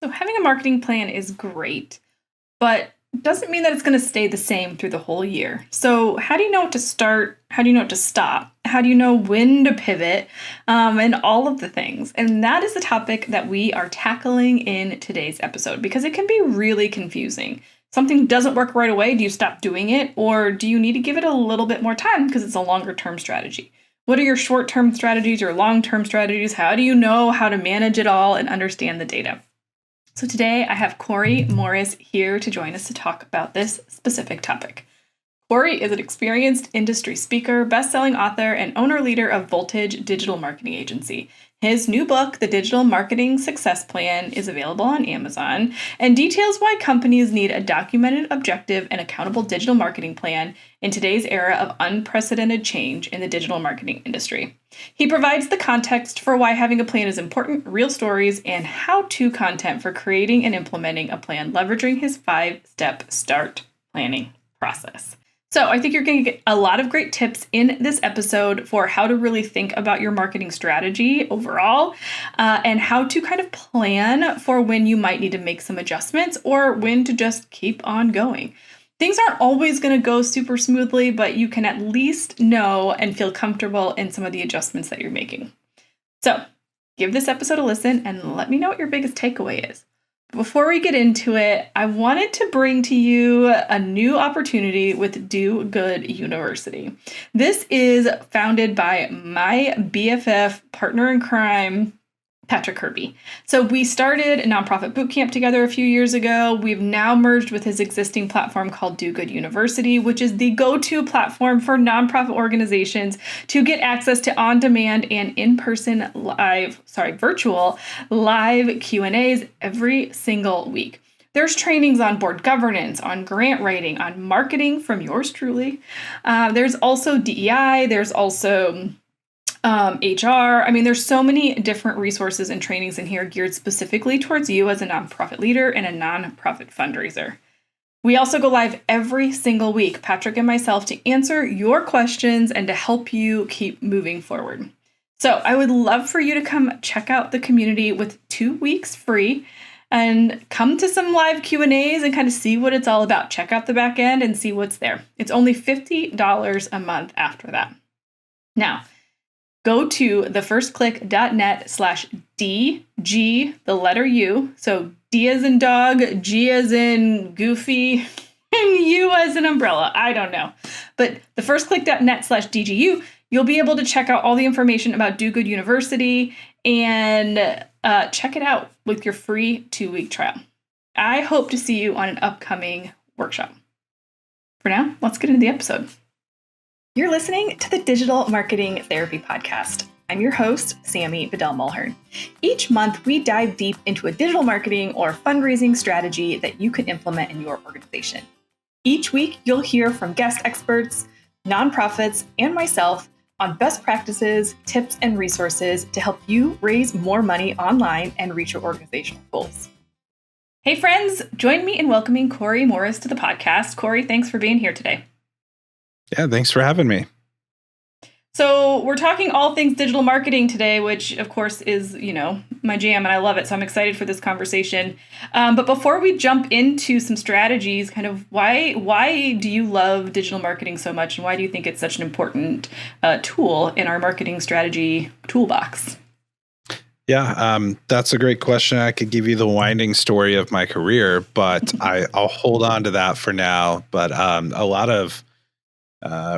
So having a marketing plan is great, but doesn't mean that it's going to stay the same through the whole year. So how do you know what to start? How do you know what to stop? How do you know when to pivot? And all of the things. And that is the topic that we are tackling in today's episode because it can be really confusing. Something doesn't work right away. Do you stop doing it? Or do you need to give it a little bit more time because it's a longer term strategy? What are your short-term strategies, your long-term strategies? How do you know how to manage it all and understand the data? So today I have Corey Morris here to join us to talk about this specific topic. Corey is an experienced industry speaker, best-selling author, and owner-leader of Voltage Digital Marketing Agency. His new book, The Digital Marketing Success Plan, is available on Amazon and details why companies need a documented, objective, and accountable digital marketing plan in today's era of unprecedented change in the digital marketing industry. He provides the context for why having a plan is important, real stories, and how-to content for creating and implementing a plan, leveraging his 5-step start planning process. So I think you're going to get a lot of great tips in this episode for how to really think about your marketing strategy overall and how to kind of plan for when you might need to make some adjustments or when to just keep on going. Things aren't always going to go super smoothly, but you can at least know and feel comfortable in some of the adjustments that you're making. So give this episode a listen and let me know what your biggest takeaway is. Before we get into it, I wanted to bring to you a new opportunity with Do Good University. This is founded by my BFF partner in crime, Patrick Kirby. So we started a nonprofit bootcamp together a few years ago. We've now merged with his existing platform called Do Good University, which is the go-to platform for nonprofit organizations to get access to on-demand and in-person virtual live Q&As every single week. There's trainings on board governance, on grant writing, on marketing from yours truly. There's also DEI. There's also HR. I mean, there's so many different resources and trainings in here geared specifically towards you as a nonprofit leader and a nonprofit fundraiser. We also go live every single week, Patrick and myself, to answer your questions and to help you keep moving forward. So I would love for you to come check out the community with 2 weeks free and come to some live Q&As and kind of see what it's all about. Check out the back end and see what's there. It's only $50 a month after that. Now, go to thefirstclick.net/DG, the letter U. So D as in dog, G as in goofy, and U as in umbrella. I don't know. But thefirstclick.net/DGU, you'll be able to check out all the information about Do Good University and check it out with your free 2-week trial. I hope to see you on an upcoming workshop. For now, let's get into the episode. You're listening to the Digital Marketing Therapy Podcast. I'm your host, Sammy Vidal-Mulhern. Each month, we dive deep into a digital marketing or fundraising strategy that you can implement in your organization. Each week, you'll hear from guest experts, nonprofits, and myself on best practices, tips, and resources to help you raise more money online and reach your organizational goals. Hey friends, join me in welcoming Corey Morris to the podcast. Corey, thanks for being here today. Yeah, thanks for having me. So we're talking all things digital marketing today, which of course is, my jam and I love it. So I'm excited for this conversation. But before we jump into some strategies, kind of why do you love digital marketing so much? And why do you think it's such an important tool in our marketing strategy toolbox? Yeah, that's a great question. I could give you the winding story of my career, but I'll hold on to that for now. But a lot of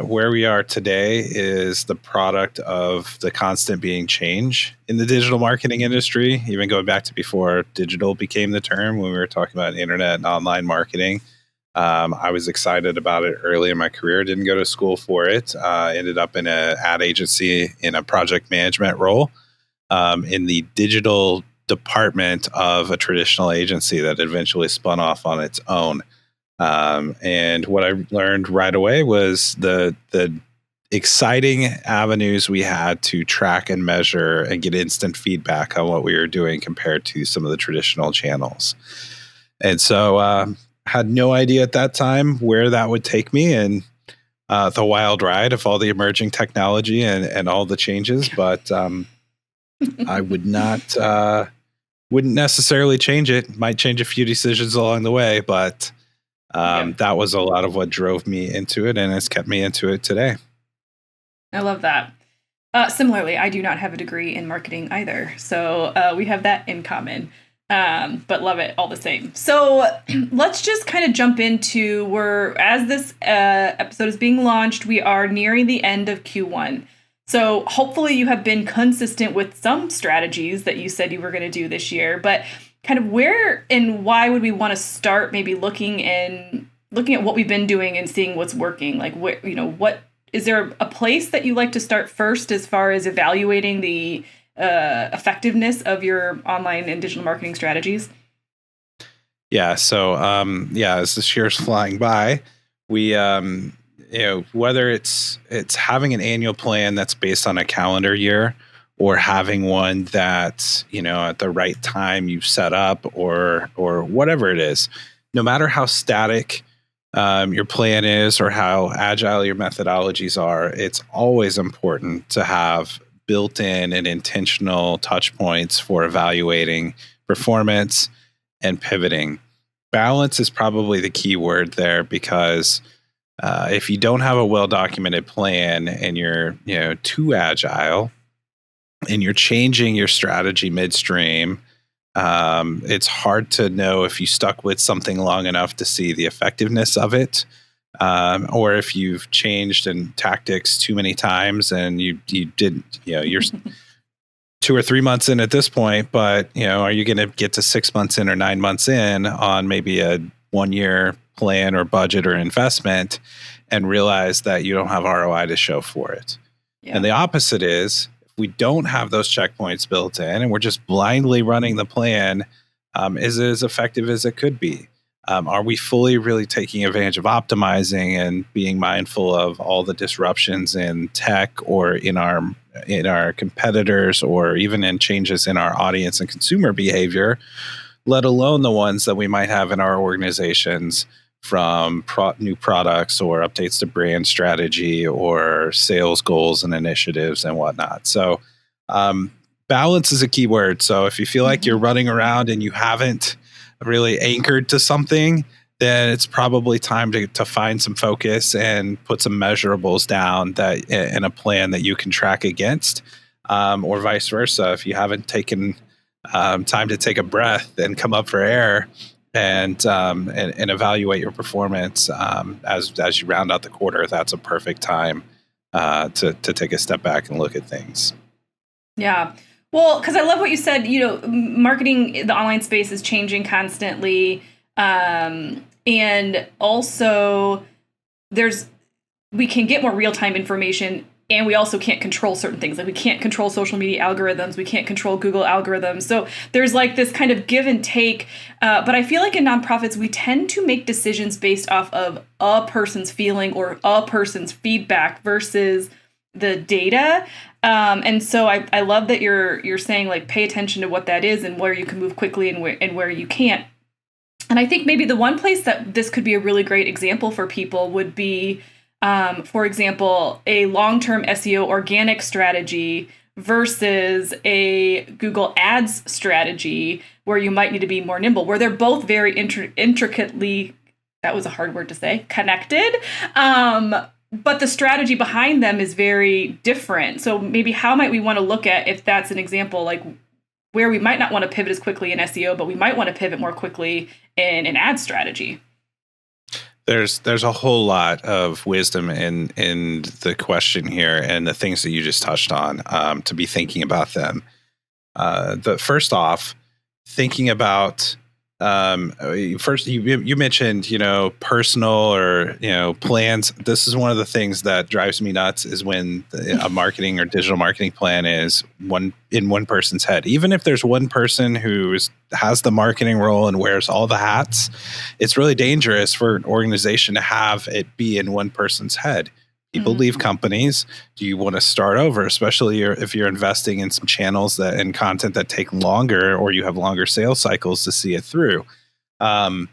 where we are today is the product of the constant being change in the digital marketing industry, even going back to before digital became the term when we were talking about internet and online marketing. I was excited about it early in my career, didn't go to school for it, ended up in an ad agency in a project management role in the digital department of a traditional agency that eventually spun off on its own. And what I learned right away was the exciting avenues we had to track and measure and get instant feedback on what we were doing compared to some of the traditional channels. And so had no idea at that time where that would take me and the wild ride of all the emerging technology and all the changes. But I would not Wouldn't necessarily change it. Might change a few decisions along the way, but that was a lot of what drove me into it and has kept me into it today. I love that. Similarly, I do not have a degree in marketing either. So we have that in common, but love it all the same. So let's just kind of jump into as this episode is being launched, we are nearing the end of Q1. So hopefully you have been consistent with some strategies that you said you were going to do this year, but kind of where and why would we want to start maybe looking at what we've been doing and seeing what's working? Like, what is there a place that you like to start first as far as evaluating the effectiveness of your online and digital marketing strategies? Yeah. So, as this year's flying by, we, whether it's having an annual plan that's based on a calendar year, or having one that, at the right time you've set up, or whatever it is, no matter how static your plan is or how agile your methodologies are, it's always important to have built-in and intentional touch points for evaluating performance and pivoting. Balance is probably the key word there, because if you don't have a well-documented plan and you're too agile and you're changing your strategy midstream, it's hard to know if you stuck with something long enough to see the effectiveness of it, or if you've changed in tactics too many times and you didn't, you're 2 or 3 months in at this point, but are you going to get to 6 months in or 9 months in on maybe a 1-year plan or budget or investment and realize that you don't have ROI to show for it? Yeah. And the opposite is, we don't have those checkpoints built in and we're just blindly running the plan, is it as effective as it could be? Are we fully really taking advantage of optimizing and being mindful of all the disruptions in tech or in our competitors, or even in changes in our audience and consumer behavior, let alone the ones that we might have in our organizations from new products or updates to brand strategy or sales goals and initiatives and whatnot. So balance is a key word. So if you feel like you're running around and you haven't really anchored to something, then it's probably time to find some focus and put some measurables down that in a plan that you can track against, or vice versa. If you haven't taken time to take a breath and come up for air, and evaluate your performance as you round out the quarter, that's a perfect time to take a step back and look at things. Yeah. Well, because I love what you said, marketing, the online space is changing constantly. And also we can get more real-time information, and we also can't control certain things. Like, we can't control social media algorithms. We can't control Google algorithms. So there's like this kind of give and take. But I feel like in nonprofits, we tend to make decisions based off of a person's feeling or a person's feedback versus the data. And so I love that you're saying, like, pay attention to what that is and where you can move quickly and where you can't. And I think maybe the one place that this could be a really great example for people would be, for example, a long-term SEO organic strategy versus a Google Ads strategy, where you might need to be more nimble, where they're both very intricately, that was a hard word to say, connected. But the strategy behind them is very different. So maybe how might we want to look at, if that's an example, like where we might not want to pivot as quickly in SEO, but we might want to pivot more quickly in an ad strategy? There's a whole lot of wisdom in the question here, and the things that you just touched on, to be thinking about them. First off, thinking about first you mentioned personal or plans. This is one of the things that drives me nuts, is when a marketing or digital marketing plan is in one person's head. Even if there's one person who has the marketing role and wears all the hats, it's really dangerous for an organization to have it be in one person's head. People leave companies. Do you want to start over, especially if you're investing in some channels and content that take longer, or you have longer sales cycles to see it through? Or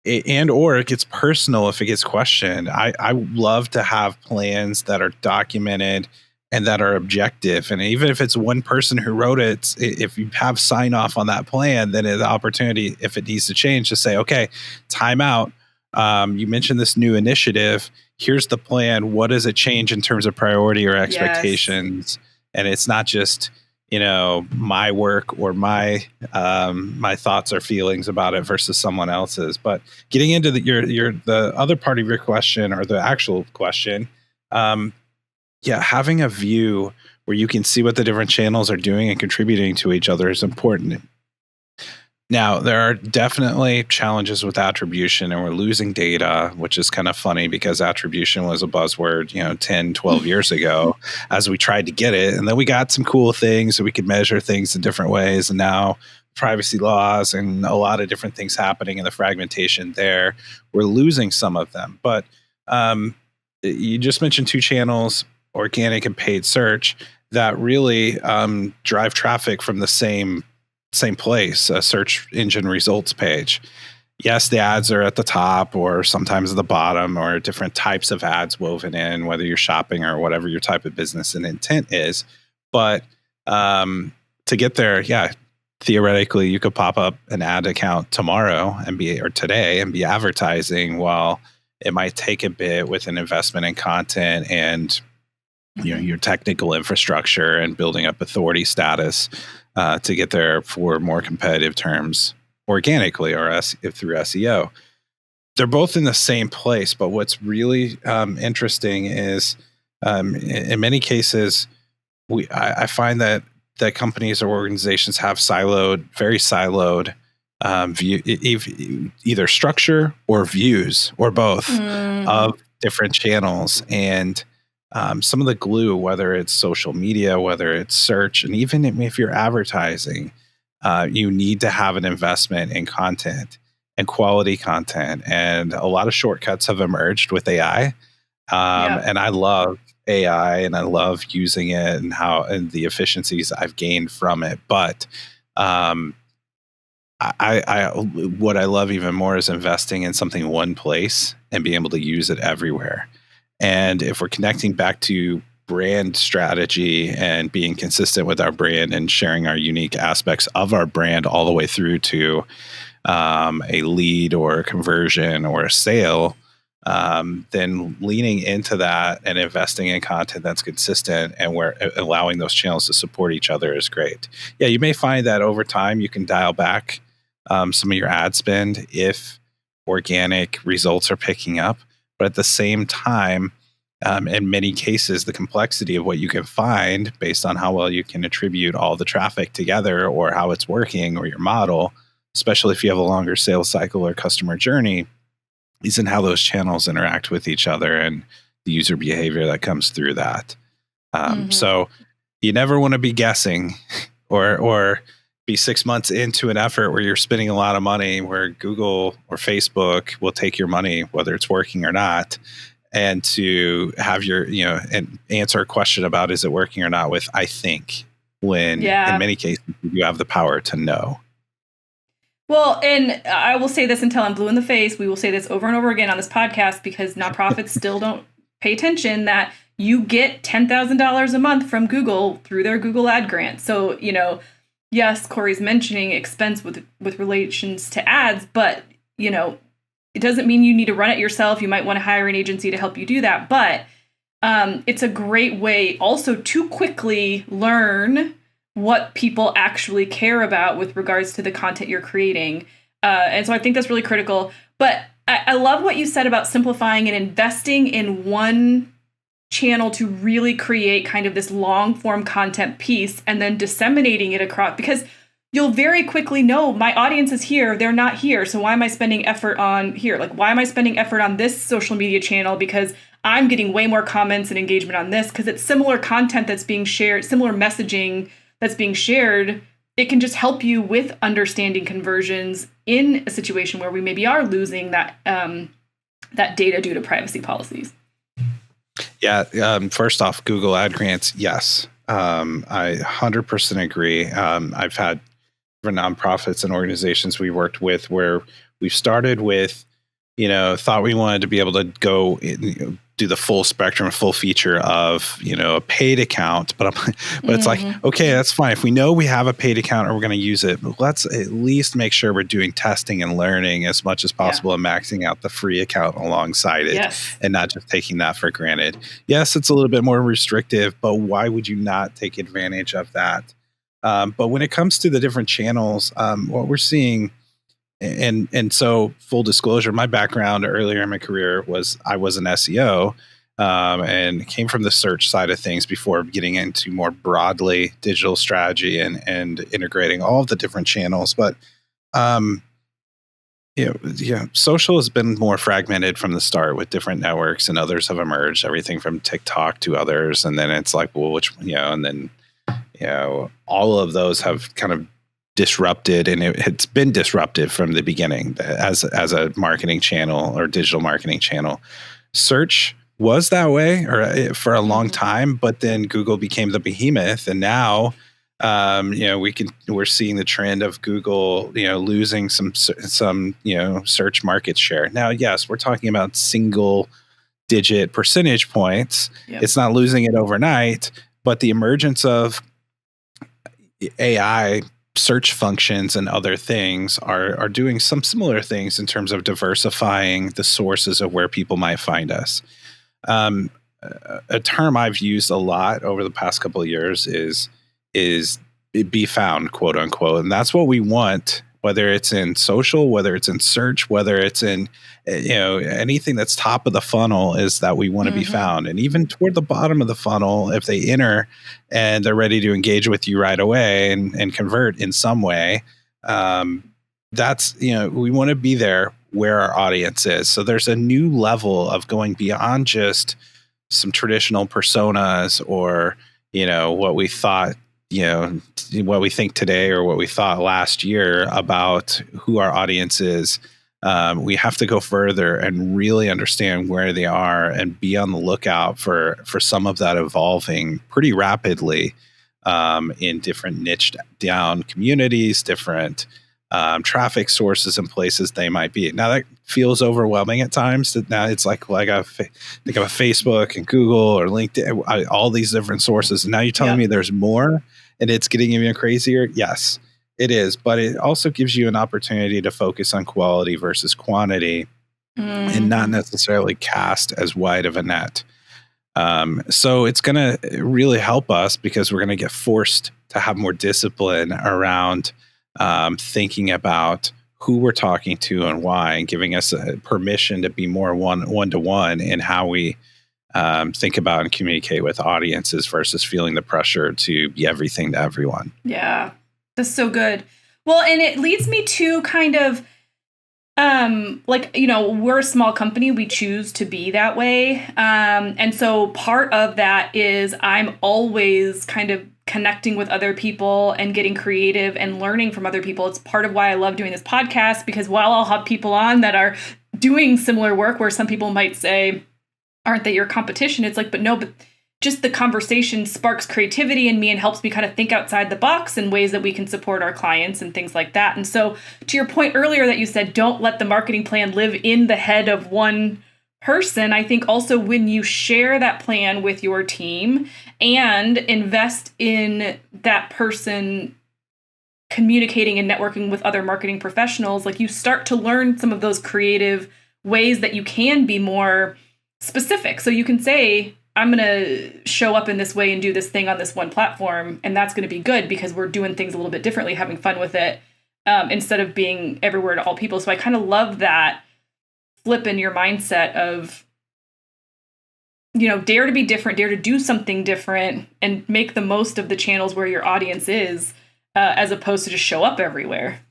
it gets personal if it gets questioned. I love to have plans that are documented and that are objective. And even if it's one person who wrote it, if you have sign off on that plan, then the opportunity, if it needs to change, to say, okay, time out. You mentioned this new initiative. Here's the plan. What does it change in terms of priority or expectations? Yes. And it's not just, my work or my thoughts or feelings about it versus someone else's. But getting into the other part of your question, or the actual question, having a view where you can see what the different channels are doing and contributing to each other is important. Now, there are definitely challenges with attribution, and we're losing data, which is kind of funny because attribution was a buzzword, 10, 12 years ago as we tried to get it. And then we got some cool things so we could measure things in different ways. And now privacy laws and a lot of different things happening in the fragmentation there, we're losing some of them. But you just mentioned two channels, organic and paid search, that really drive traffic from the same place, a search engine results page. Yes, the ads are at the top or sometimes at the bottom, or different types of ads woven in, whether you're shopping or whatever your type of business and intent is. But to get there, theoretically, you could pop up an ad account tomorrow or today and be advertising, while it might take a bit with an investment in content and your technical infrastructure and building up authority status to get there for more competitive terms organically or through SEO. They're both in the same place, but what's really interesting is in many cases, I find that companies or organizations have very siloed view, either structure or views or both of different channels. And some of the glue, whether it's social media, whether it's search, and even if you're advertising, you need to have an investment in content and quality content. And a lot of shortcuts have emerged with AI. And I love AI and I love using it and the efficiencies I've gained from it. But what I love even more is investing in something in one place and being able to use it everywhere. And if we're connecting back to brand strategy and being consistent with our brand and sharing our unique aspects of our brand all the way through to a lead or a conversion or a sale, then leaning into that and investing in content that's consistent and where allowing those channels to support each other is great. Yeah, you may find that over time you can dial back some of your ad spend if organic results are picking up. But at the same time, in many cases, the complexity of what you can find based on how well you can attribute all the traffic together or how it's working or your model, especially if you have a longer sales cycle or customer journey, is in how those channels interact with each other and the user behavior that comes through that. So you never want to be guessing or be 6 months into an effort where you're spending a lot of money, where Google or Facebook will take your money, whether it's working or not, and to have and answer a question about is it working or not with I think, when in many cases you have the power to know. Well, and I will say this until I'm blue in the face. We will say this over and over again on this podcast because nonprofits still don't pay attention that you get $10,000 a month from Google through their Google ad grant. So, yes, Corey's mentioning expense with relations to ads, but, it doesn't mean you need to run it yourself. You might want to hire an agency to help you do that. But it's a great way also to quickly learn what people actually care about with regards to the content you're creating. And so I think that's really critical. But I love what you said about simplifying and investing in one channel to really create kind of this long form content piece and then disseminating it across, because you'll very quickly know my audience is here, they're not here. So why am I spending effort on here? Like, why am I spending effort on this social media channel? Because I'm getting way more comments and engagement on this because it's similar content that's being shared, similar messaging that's being shared. It can just help you with understanding conversions in a situation where we maybe are losing that data due to privacy policies. Yeah. First off, Google ad grants. Yes. I 100% agree. I've had for nonprofits and organizations we worked with where we've started with, thought we wanted to be able to go do the full spectrum, full feature of, a paid account, but it's like, okay, that's fine. If we know we have a paid account or we're going to use it, let's at least make sure we're doing testing and learning as much as possible and maxing out the free account alongside it and not just taking that for granted. Yes, it's a little bit more restrictive, but why would you not take advantage of that? But when it comes to the different channels, what we're seeing, and so full disclosure, my background earlier in my career was I was an SEO and came from the search side of things before getting into more broadly digital strategy and integrating all of the different channels. But social has been more fragmented from the start with different networks, and others have emerged, everything from TikTok to others. And then it's like, well, and then all of those have kind of disrupted, and it's been disrupted from the beginning as a marketing channel or digital marketing channel. Search was that way for a long time, but then Google became the behemoth, and now we're seeing the trend of Google losing some search market share. Now, yes, we're talking about single digit percentage points. It's not losing it overnight, but the emergence of AI search functions and other things are doing some similar things in terms of diversifying the sources of where people might find us. A term I've used a lot over the past couple of years is be found, quote unquote. And that's what we want, whether it's in social, whether it's in search, whether it's in, anything that's top of the funnel, is that we want to be found. And even toward the bottom of the funnel, if they enter and they're ready to engage with you right away and convert in some way, that's, we want to be there where our audience is. So there's a new level of going beyond just some traditional personas or, what we thought, what we think today or what we thought last year about who our audience is. We have to go further and really understand where they are and be on the lookout for some of that evolving pretty rapidly in different niched down communities, different traffic sources and places they might be. Now that feels overwhelming at times. That now it's like I think of a Facebook and Google or LinkedIn, all these different sources. And now you're telling me there's more and it's getting even crazier. Yes, it is. But it also gives you an opportunity to focus on quality versus quantity and not necessarily cast as wide of a net. So it's going to really help us because we're going to get forced to have more discipline around thinking about who we're talking to and why, and giving us permission to be more one-to-one in how we think about and communicate with audiences versus feeling the pressure to be everything to everyone. Yeah, that's so good. Well, and it leads me to kind of we're a small company. We choose to be that way. And so part of that is I'm always kind of connecting with other people and getting creative and learning from other people. It's part of why I love doing this podcast, because while I'll have people on that are doing similar work where some people might say, aren't they your competition? It's like, but just the conversation sparks creativity in me and helps me kind of think outside the box in ways that we can support our clients and things like that. And so to your point earlier that you said, don't let the marketing plan live in the head of one person. I think also when you share that plan with your team and invest in that person communicating and networking with other marketing professionals, like you start to learn some of those creative ways that you can be more specific. So you can say, I'm going to show up in this way and do this thing on this one platform. And that's going to be good because we're doing things a little bit differently, having fun with it, instead of being everywhere to all people. So I kind of love that flip in your mindset of, dare to be different, dare to do something different and make the most of the channels where your audience is, as opposed to just show up everywhere.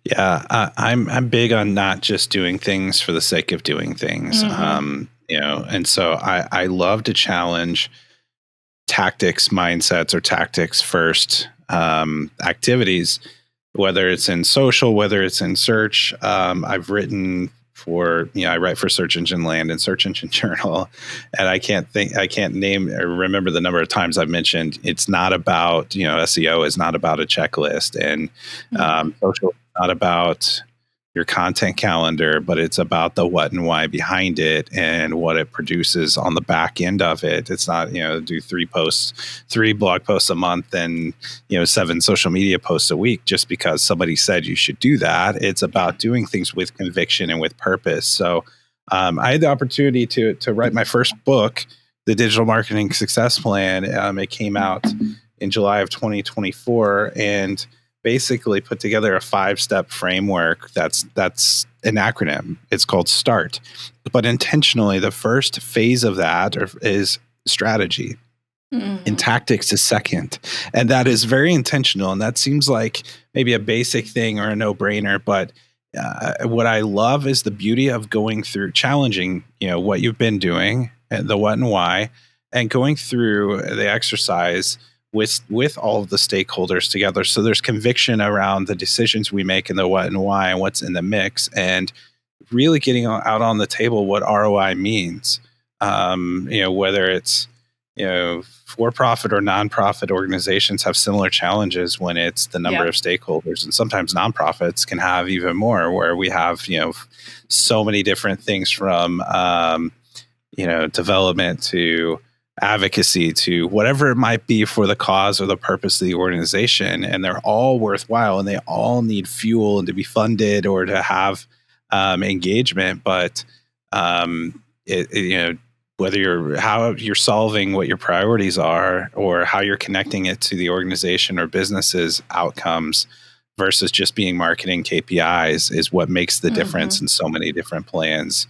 Yeah, I'm big on not just doing things for the sake of doing things. And so I love to challenge tactics mindsets or tactics first activities, whether it's in social, whether it's in search. I've written for, I write for Search Engine Land and Search Engine Journal, and I can't name or remember the number of times I've mentioned it's not about, SEO is not about a checklist, and social is not about your content calendar, but it's about the what and why behind it and what it produces on the back end of it. It's not, do 3 blog posts a month and, 7 social media posts a week just because somebody said you should do that. It's about doing things with conviction and with purpose. So I had the opportunity to write my first book, The Digital Marketing Success Plan. It came out in July of 2024, and basically put together a 5-step framework that's an acronym. It's called START. But intentionally, the first phase of that is strategy. And tactics is second. And that is very intentional. And that seems like maybe a basic thing or a no-brainer. But what I love is the beauty of going through challenging, what you've been doing, and the what and why, and going through the exercise with all of the stakeholders together. So there's conviction around the decisions we make and the what and why and what's in the mix, and really getting out on the table what ROI means. Whether it's, for-profit or nonprofit organizations have similar challenges when it's the number of stakeholders, and sometimes nonprofits can have even more, where we have, so many different things from, development to advocacy to whatever it might be for the cause or the purpose of the organization. And they're all worthwhile, and they all need fuel and to be funded or to have engagement. But whether how you're solving what your priorities are, or how you're connecting it to the organization or business's outcomes versus just being marketing KPIs, is what makes the difference in so many different plans.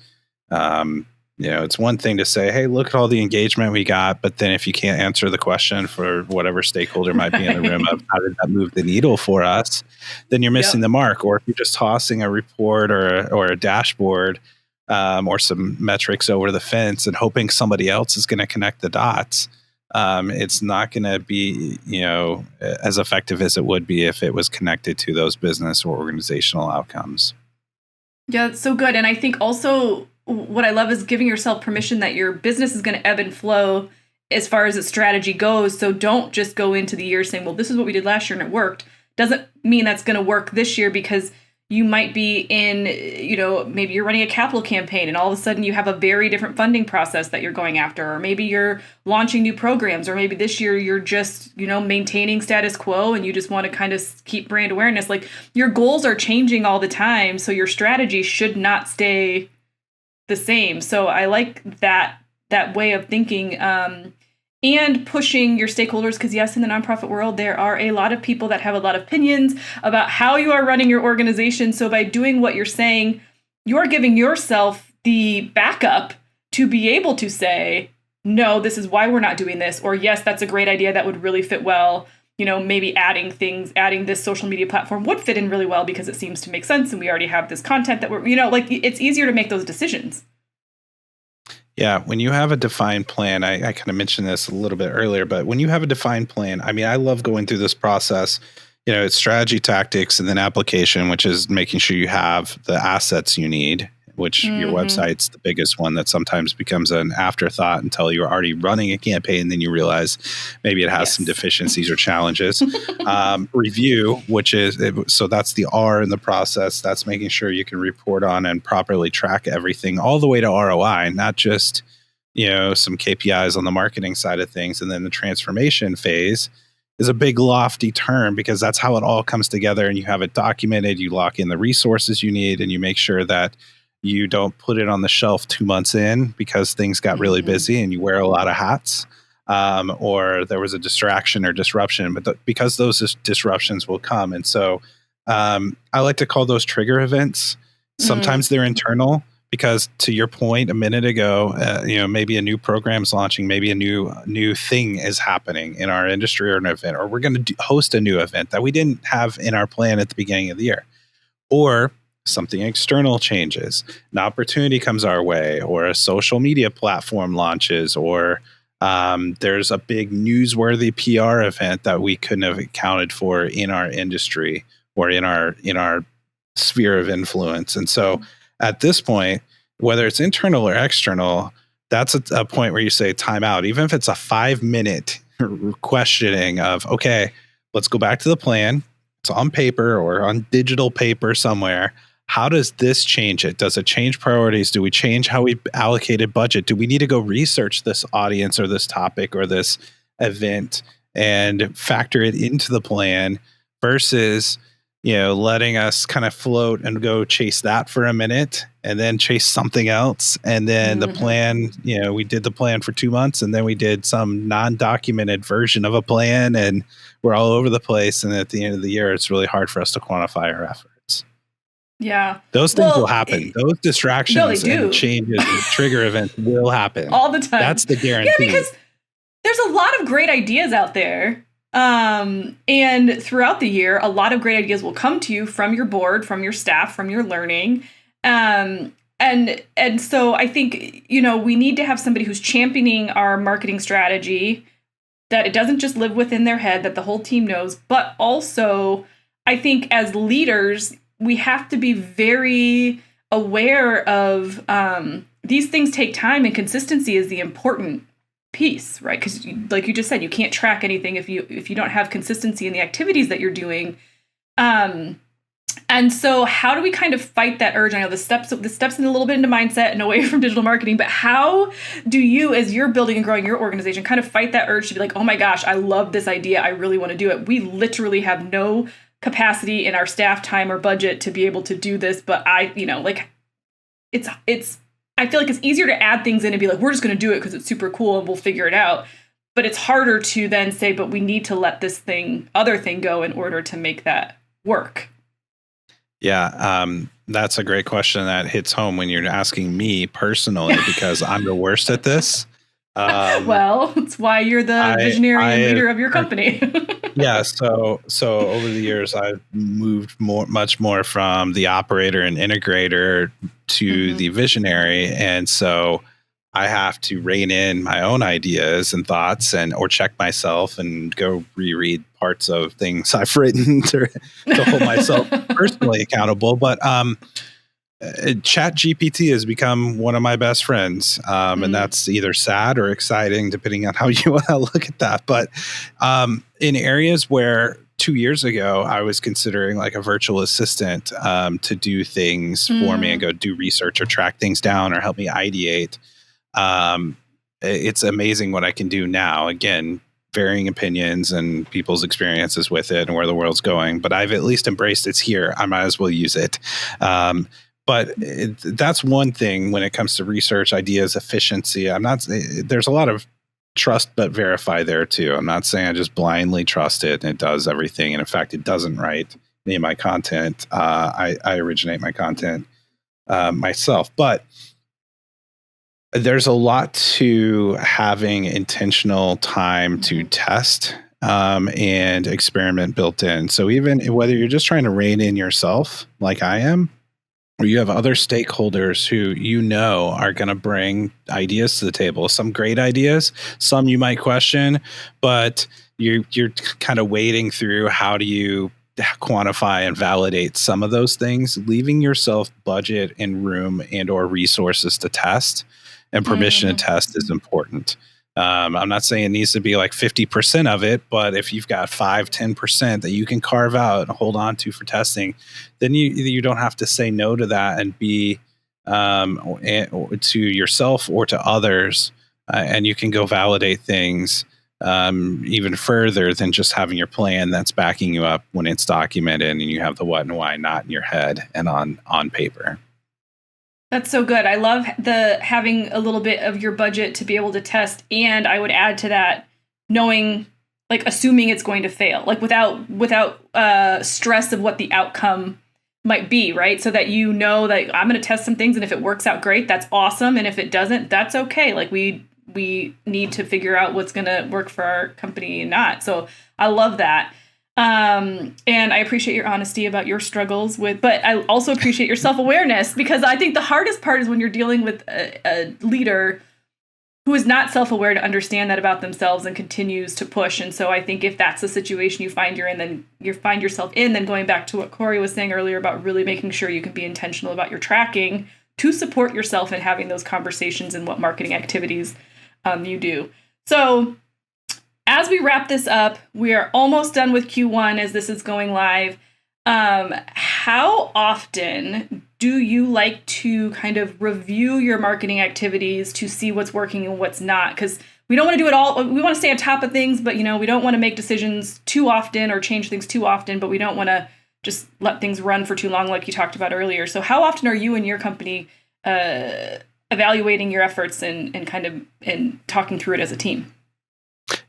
It's one thing to say, hey, look at all the engagement we got. But then if you can't answer the question for whatever stakeholder might be in the room of how did that move the needle for us, then you're missing the mark. Or if you're just tossing a report or a dashboard or some metrics over the fence and hoping somebody else is going to connect the dots, it's not going to be, as effective as it would be if it was connected to those business or organizational outcomes. Yeah, it's so good. And I think also what I love is giving yourself permission that your business is going to ebb and flow as far as its strategy goes. So don't just go into the year saying, well, this is what we did last year and it worked. Doesn't mean that's going to work this year, because you might be in, maybe you're running a capital campaign and all of a sudden you have a very different funding process that you're going after, or maybe you're launching new programs, or maybe this year you're just, maintaining status quo and you just want to kind of keep brand awareness. Like, your goals are changing all the time. So your strategy should not stay the same. So I like that way of thinking, and pushing your stakeholders, because yes, in the nonprofit world, there are a lot of people that have a lot of opinions about how you are running your organization. So by doing what you're saying, you're giving yourself the backup to be able to say, no, this is why we're not doing this, or yes, that's a great idea that would really fit well. Maybe adding this social media platform would fit in really well because it seems to make sense. And we already have this content that we're, it's easier to make those decisions. Yeah. When you have a defined plan, I kind of mentioned this a little bit earlier, but when you have a defined plan, I love going through this process. It's strategy, tactics, and then application, which is making sure you have the assets you need, which your website's the biggest one that sometimes becomes an afterthought until you're already running a campaign. And then you realize maybe it has some deficiencies or challenges. Review, which is, so that's the R in the process. That's making sure you can report on and properly track everything all the way to ROI, not just, some KPIs on the marketing side of things. And then the transformation phase is a big lofty term, because that's how it all comes together, and you have it documented, you lock in the resources you need, and you make sure that you don't put it on the shelf 2 months in because things got really busy and you wear a lot of hats, or there was a distraction or disruption, but because those disruptions will come. And so I like to call those trigger events. Sometimes they're internal, because to your point a minute ago, maybe a new program's launching, maybe a new thing is happening in our industry or an event, or we're going to host a new event that we didn't have in our plan at the beginning of the year, or something external changes, an opportunity comes our way, or a social media platform launches, or there's a big newsworthy PR event that we couldn't have accounted for in our industry or in our sphere of influence. And so at this point, whether it's internal or external, that's a point where you say time out, even if it's a 5-minute questioning of, okay, let's go back to the plan. It's on paper or on digital paper somewhere. how does this change it? Does it change priorities? Do we change how we allocated budget? Do we need to go research this audience or this topic or this event and factor it into the plan versus, letting us kind of float and go chase that for a minute and then chase something else. And then the plan, we did the plan for 2 months and then we did some non-documented version of a plan and we're all over the place. And at the end of the year, it's really hard for us to quantify our efforts. Yeah. Those things will happen. Those distractions and changes and trigger events will happen. All the time. That's the guarantee. Yeah, because there's a lot of great ideas out there. And throughout the year, a lot of great ideas will come to you from your board, from your staff, from your learning. And so I think, we need to have somebody who's championing our marketing strategy, that it doesn't just live within their head, that the whole team knows, but also I think as leaders, we have to be very aware of these things take time, and consistency is the important piece, right? Because like you just said, you can't track anything if you don't have consistency in the activities that you're doing. And so how do we kind of fight that urge? I know the steps in a little bit into mindset and away from digital marketing, but how do you, as you're building and growing your organization, kind of fight that urge to be like, oh my gosh, I love this idea, I really want to do it. We literally have no capacity in our staff time or budget to be able to do this, but I feel like it's easier to add things in and be like, we're just going to do it because it's super cool and we'll figure it out. But it's harder to then say, but we need to let this other thing go in order to make that work. Yeah, that's a great question that hits home when you're asking me personally, because I'm the worst at this. Well, it's why you're the visionary and leader of your company. Yeah. So over the years, I've moved much more from the operator and integrator to the visionary. And so I have to rein in my own ideas and thoughts or check myself and go reread parts of things I've written to hold myself personally accountable. But Chat GPT has become one of my best friends. And that's either sad or exciting, depending on how you want to look at that. But in areas where 2 years ago, I was considering like a virtual assistant to do things for me and go do research or track things down or help me ideate. It's amazing what I can do now. Again, varying opinions and people's experiences with it and where the world's going. But I've at least embraced it's here. I might as well use it. But that's one thing when it comes to research, ideas, efficiency. There's a lot of trust but verify there too. I'm not saying I just blindly trust it and it does everything. And in fact, it doesn't write any of my content. I originate my content myself. But there's a lot to having intentional time to test and experiment built in. So even whether you're just trying to rein in yourself like I am, or you have other stakeholders who are going to bring ideas to the table, some great ideas, some you might question, but you're kind of wading through how do you quantify and validate some of those things, leaving yourself budget and room and or resources to test and permission to test is important. I'm not saying it needs to be like 50% of it, but if you've got 5-10% that you can carve out and hold on to for testing, then you don't have to say no to that and be to yourself or to others, and you can go validate things even further than just having your plan that's backing you up when it's documented and you have the what and why not in your head and on paper. That's so good. I love having a little bit of your budget to be able to test. And I would add to that, assuming it's going to fail, like without stress of what the outcome might be, right? So that that I'm going to test some things, and if it works out great, that's awesome. And if it doesn't, that's okay. Like we need to figure out what's going to work for our company and not. So I love that. And I appreciate your honesty about your struggles but I also appreciate your self-awareness, because I think the hardest part is when you're dealing with a leader who is not self-aware to understand that about themselves and continues to push. And so I think if that's the situation you find yourself in, then going back to what Corey was saying earlier about really making sure you can be intentional about your tracking to support yourself and having those conversations and what marketing activities you do. So as we wrap this up, we are almost done with Q1 as this is going live. How often do you like to kind of review your marketing activities to see what's working and what's not? Because we don't want to do it all. We want to stay on top of things, but we don't want to make decisions too often or change things too often, but we don't want to just let things run for too long, like you talked about earlier. So how often are you and your company evaluating your efforts and talking through it as a team?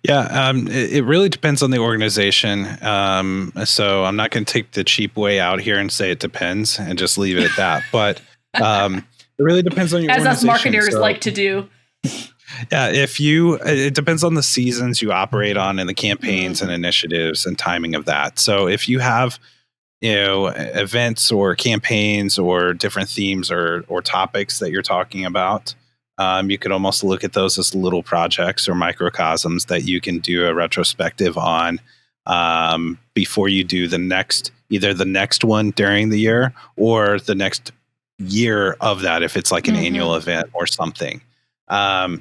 Yeah, it really depends on the organization. So I'm not going to take the cheap way out here and say it depends and just leave it at that. But it really depends on your as organization. As us marketers like to do. Yeah, it depends on the seasons you operate on and the campaigns and initiatives and timing of that. So if you have events or campaigns or different themes or topics that you're talking about, you could almost look at those as little projects or microcosms that you can do a retrospective on before you do either the next one during the year or the next year of that, if it's like an annual event or something.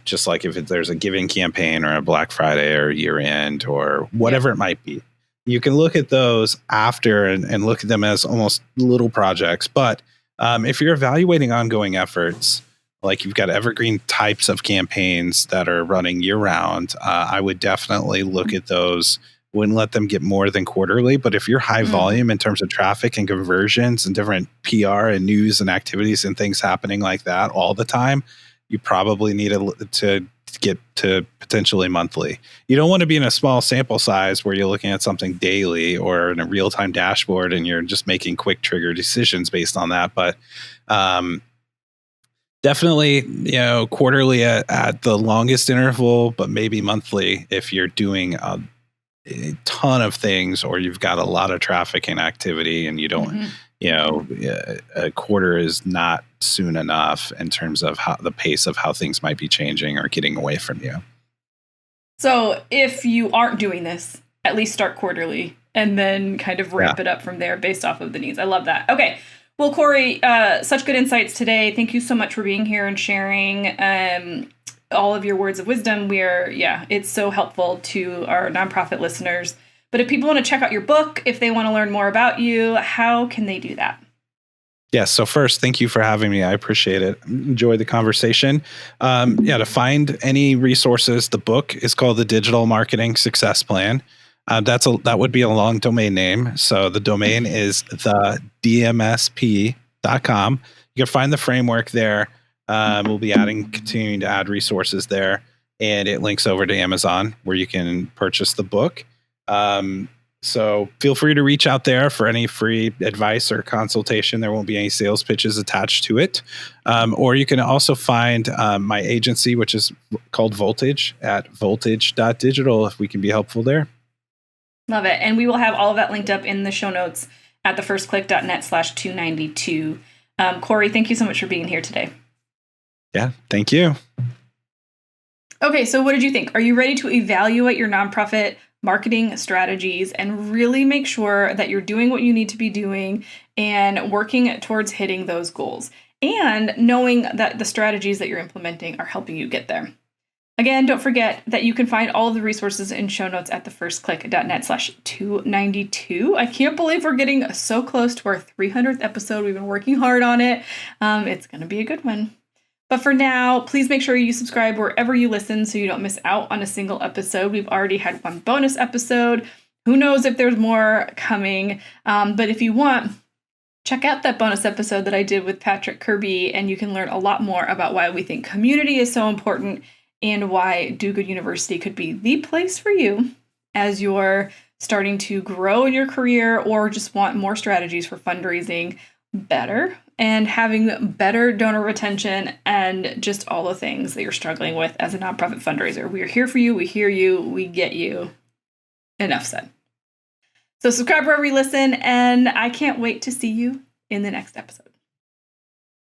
Just like if there's a giving campaign or a Black Friday or year end or whatever it might be. You can look at those after and look at them as almost little projects. But if you're evaluating ongoing efforts, like you've got evergreen types of campaigns that are running year round, I would definitely look at those. Wouldn't let them get more than quarterly. But if you're high volume in terms of traffic and conversions and different PR and news and activities and things happening like that all the time, you probably need to get to potentially monthly. You don't want to be in a small sample size where you're looking at something daily or in a real-time dashboard and you're just making quick trigger decisions based on that. But definitely, quarterly at the longest interval, but maybe monthly if you're doing a ton of things or you've got a lot of traffic and activity and you don't, a quarter is not soon enough in terms of how the pace of how things might be changing or getting away from you. So if you aren't doing this, at least start quarterly and then kind of ramp it up from there based off of the needs. I love that. Okay. Well, Corey, such good insights today. Thank you so much for being here and sharing all of your words of wisdom. It's so helpful to our nonprofit listeners. But if people want to check out your book, if they want to learn more about you, how can they do that? Yes. So first, thank you for having me. I appreciate it. Enjoy the conversation. To find any resources, the book is called The Digital Marketing Success Plan. That would be a long domain name. So the domain is thedmsp.com. You can find the framework there. We'll be continuing to add resources there, and it links over to Amazon where you can purchase the book. So feel free to reach out there for any free advice or consultation. There won't be any sales pitches attached to it. Or you can also find my agency, which is called Voltage, at voltage.digital if we can be helpful there. Love it. And we will have all of that linked up in the show notes at thefirstclick.net/292. Corey, thank you so much for being here today. Yeah, thank you. Okay, so what did you think? Are you ready to evaluate your nonprofit marketing strategies and really make sure that you're doing what you need to be doing and working towards hitting those goals and knowing that the strategies that you're implementing are helping you get there? Again, don't forget that you can find all of the resources in show notes at thefirstclick.net/292. I can't believe we're getting so close to our 300th episode. We've been working hard on it. It's going to be a good one. But for now, please make sure you subscribe wherever you listen so you don't miss out on a single episode. We've already had one bonus episode. Who knows if there's more coming. But if you want, check out that bonus episode that I did with Patrick Kirby, and you can learn a lot more about why we think community is so important and why Do Good University could be the place for you as you're starting to grow in your career or just want more strategies for fundraising better and having better donor retention and just all the things that you're struggling with as a nonprofit fundraiser. We are here for you. We hear you. We get you. Enough said. So subscribe wherever you listen, and I can't wait to see you in the next episode.